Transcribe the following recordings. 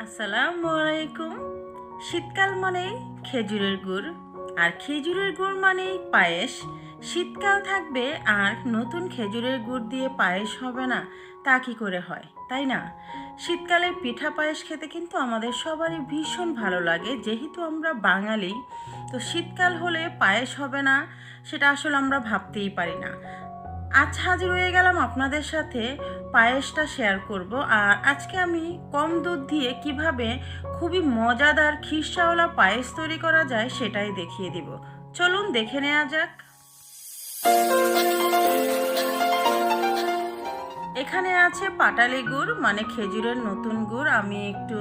আসসালামু আলাইকুম। শীতকাল মানেই খেজুরের গুড়, আর খেজুরের গুড় মানেই পায়েস। শীতকাল থাকবে আর নতুন খেজুরের গুড় দিয়ে পায়েস হবে না, তা কি করে হয়, তাই না? শীতকালে পিঠা পায়েস খেতে কিন্তু আমাদের সবারই ভীষণ ভালো লাগে, যেহেতু আমরা বাঙালি। তো শীতকাল হলে পায়েস হবে না, সেটা আসলে আমরা ভাবতেই পারি না। আজ হাজির হয়ে গেলাম আপনাদের সাথে পায়েসটা শেয়ার করব। আর আজকে আমি কম দুধ দিয়ে কিভাবে খুবই মজাদার খিরসাওয়ালা পায়েস তৈরি করা যায় সেটাই দেখিয়ে দিব। চলুন দেখে নেওয়া যাক। এখানে আছে পাটালি গুড়, মানে খেজুরের নতুন গুড়। আমি একটু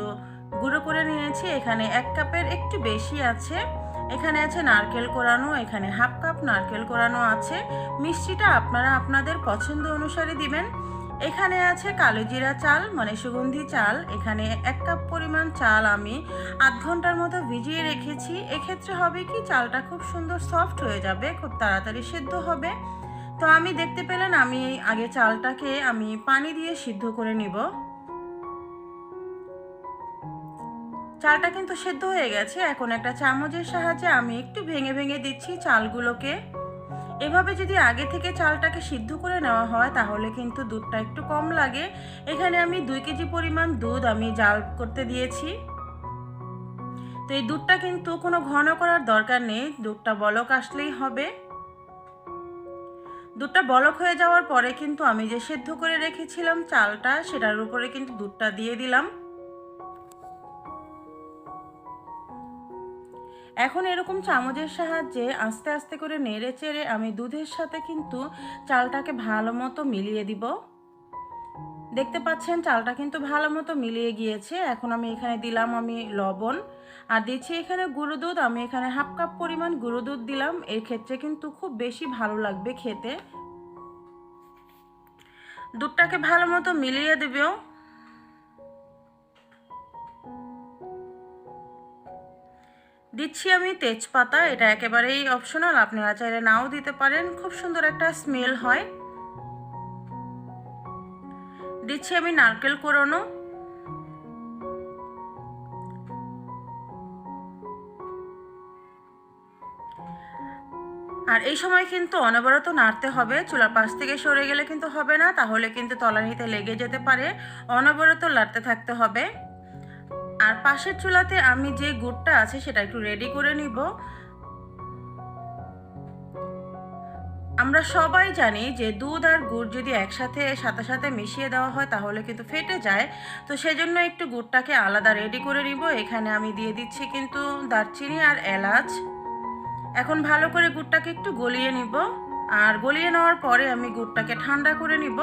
গুঁড়ো করে নিয়েছি, এখানে 1 কাপের একটু বেশি আছে। এখানে আছে নারকেল কোরানো, এখানে 1/2 কাপ নারকেল কোরানো আছে। মিষ্টিটা আপনারা আপনাদের পছন্দ অনুসারে দিবেন। এখানে আছে কালো জিরা চাল, মানে সুগন্ধি চাল। এখানে 1 কাপ পরিমাণ চাল আমি আধ ঘন্টার মতো ভিজিয়ে রেখেছি। এক্ষেত্রে হবে কি, চালটা খুব সুন্দর সফট হয়ে যাবে, খুব তাড়াতাড়ি সেদ্ধ হবে। তো আমি দেখতে পেলেন আমি আগে চালটাকে আমি পানি দিয়ে সিদ্ধ করে নিব। চালটা কিন্তু সেদ্ধ হয়ে গেছে। এখন একটা চামচের সাহায্যে আমি একটু ভেঙে ভেঙে দিচ্ছি চালগুলোকে। এভাবে যদি আগে থেকে চালটাকে সিদ্ধ করে নেওয়া হয় তাহলে কিন্তু দুধটা একটু কম লাগে। এখানে আমি 2 কেজি পরিমাণ দুধ আমি জাল করতে দিয়েছি। তো এই দুধটা কিন্তু কোনো ঘন করার দরকার নেই, দুধটা বলক আসলেই হবে। দুধটা বলক হয়ে যাওয়ার পরে কিন্তু আমি যে সেদ্ধ করে রেখেছিলাম চালটা, সেটার উপরে কিন্তু দুধটা দিয়ে দিলাম। এখন এরকম চামচের সাহায্যে আস্তে আস্তে করে নেড়ে চেড়ে আমি দুধের সাথে কিন্তু চালটাকে ভালো মতো মিলিয়ে দিব। দেখতে পাচ্ছেন চালটা কিন্তু ভালো মতো মিলিয়ে গিয়েছে। এখন আমি এখানে দিলাম আমি লবণ, আর দিচ্ছি এখানে গুঁড়ো দুধ। আমি এখানে 1/2 কাপ পরিমাণ গুঁড়ো দুধ দিলাম। এর ক্ষেত্রে কিন্তু খুব বেশি ভালো লাগবে খেতে। দুধটাকে ভালো মতো মিলিয়ে দেব। দিচ্ছি আমি তেজপাতা, এটা একেবারেই অপশনাল, আপনারা চাইলে নাও দিতে পারেন, খুব সুন্দর একটা স্মেল হয়। দিচ্ছি আমি নারকেল কোরানো, আর এই সময় কিন্তু অনবরত নাড়তে হবে। চুলার পাশ থেকে সরে গেলে কিন্তু হবে না, তাহলে কিন্তু তলানিতে লেগে যেতে পারে। অনবরত নাড়তে থাকতে হবে। আর পাশের চুলাতে আমি যে গুড়টা আছে সেটা একটু রেডি করে নিব। আমরা সবাই জানি যে দুধ আর গুড় যদি একসাথে সাথে সাথে মিশিয়ে দেওয়া হয় তাহলে কিন্তু ফেটে যায়। তো সেজন্য একটু গুড়টাকে আলাদা রেডি করে নিব। এখানে আমি দিয়ে দিচ্ছি কিন্তু দারচিনি আর এলাচ। এখন ভালো করে গুড়টাকে একটু গলিয়ে নিব। আর গলিয়ে নেওয়ার পরে আমি গুড়টাকে ঠান্ডা করে নিব।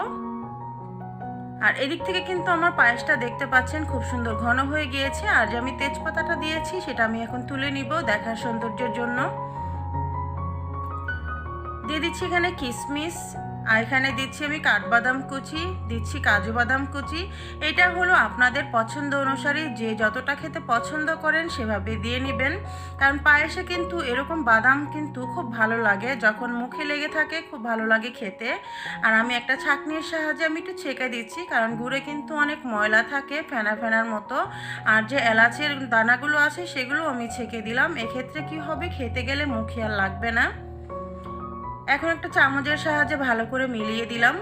আর এদিক থেকে কিন্তু আমার পায়েসটা দেখতে পাচ্ছেন খুব সুন্দর ঘন হয়ে গিয়েছে। আর যে আমি তেজপাতাটা দিয়েছি সেটা আমি এখন তুলে নিব দেখার সৌন্দর্যের জন্য। দিয়ে দিচ্ছি এখানে কিশমিশ, আর এখানে দিচ্ছি আমি কাঠবাদাম কুচি, দিচ্ছি কাজু বাদাম কুচি। এটা হলো আপনাদের পছন্দ অনুসারে, যে যতটা খেতে পছন্দ করেন সেভাবে দিয়ে নেবেন। কারণ পায়েসে কিন্তু এরকম বাদাম কিন্তু খুব ভালো লাগে, যখন মুখে লেগে থাকে খুব ভালো লাগে খেতে। আর আমি একটা ছাঁকনির সাহায্যে আমি একটু ছেঁকে দিচ্ছি, কারণ গুড়ে কিন্তু অনেক ময়লা থাকে ফেনা ফেনার মতো। আর যে এলাচের দানাগুলো আছে সেগুলো আমি ছেঁকে দিলাম। এক্ষেত্রে কি হবে, খেতে গেলে মুখে আর লাগবে না। এখন একটা চামচের সাহায্যে ভালো করে মিলিয়ে দিলাম।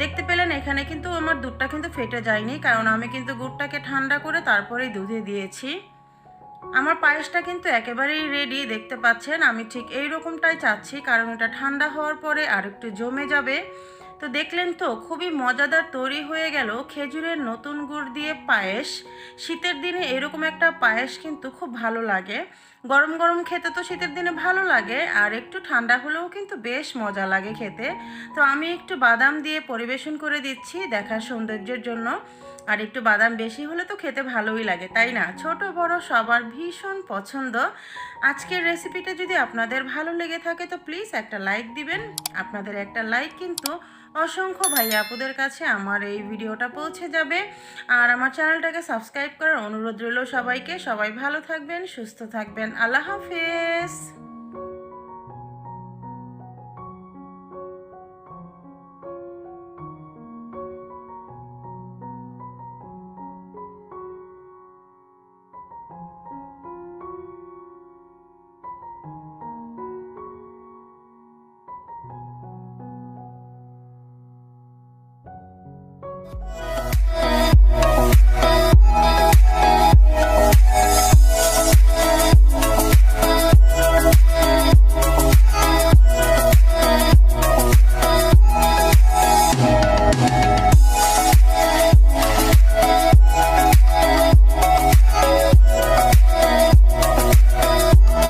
দেখতে পেলেন এখানে কিন্তু আমার দুধটা কিন্তু ফেটে যায়নি, কারণ আমি কিন্তু গুড়টাকে ঠান্ডা করে তারপরেই দুধে দিয়েছি। আমার পায়েসটা কিন্তু একেবারেই রেডি, দেখতে পাচ্ছেন। আমি ঠিক এই রকমটাই চাচ্ছি, কারণ এটা ঠান্ডা হওয়ার পরে আর একটু জমে যাবে। তো দেখলেন তো, খুবই মজাদার তৈরি হয়ে গেল খেজুরের নতুন গুড় দিয়ে পায়েস। শীতের দিনে এরকম একটা পায়েস কিন্তু খুব ভালো লাগে। গরম গরম খেতে তো শীতের দিনে ভালো লাগে, আর একটু ঠান্ডা হলেও কিন্তু বেশ মজা লাগে খেতে। তো আমি একটু বাদাম দিয়ে পরিবেশন করে দিচ্ছি দেখার সৌন্দর্যের জন্য। আর একটু বাদাম বেশি হলে তো খেতে ভালোই লাগে, তাই না? ছোট বড় সবার ভীষণ পছন্দ। আজকের রেসিপিটা যদি আপনাদের ভালো লেগে থাকে তো প্লিজ একটা লাইক দিবেন। আপনাদের একটা লাইক কিন্তু অসংখ্য ভাই আপুদের কাছে আমার এই ভিডিওটা পৌঁছে যাবে। আর আমার চ্যানেলটাকে সাবস্ক্রাইব করার অনুরোধ রইল সবাইকে। সবাই ভালো থাকবেন, সুস্থ থাকবেন। আল্লাহ হাফেজ।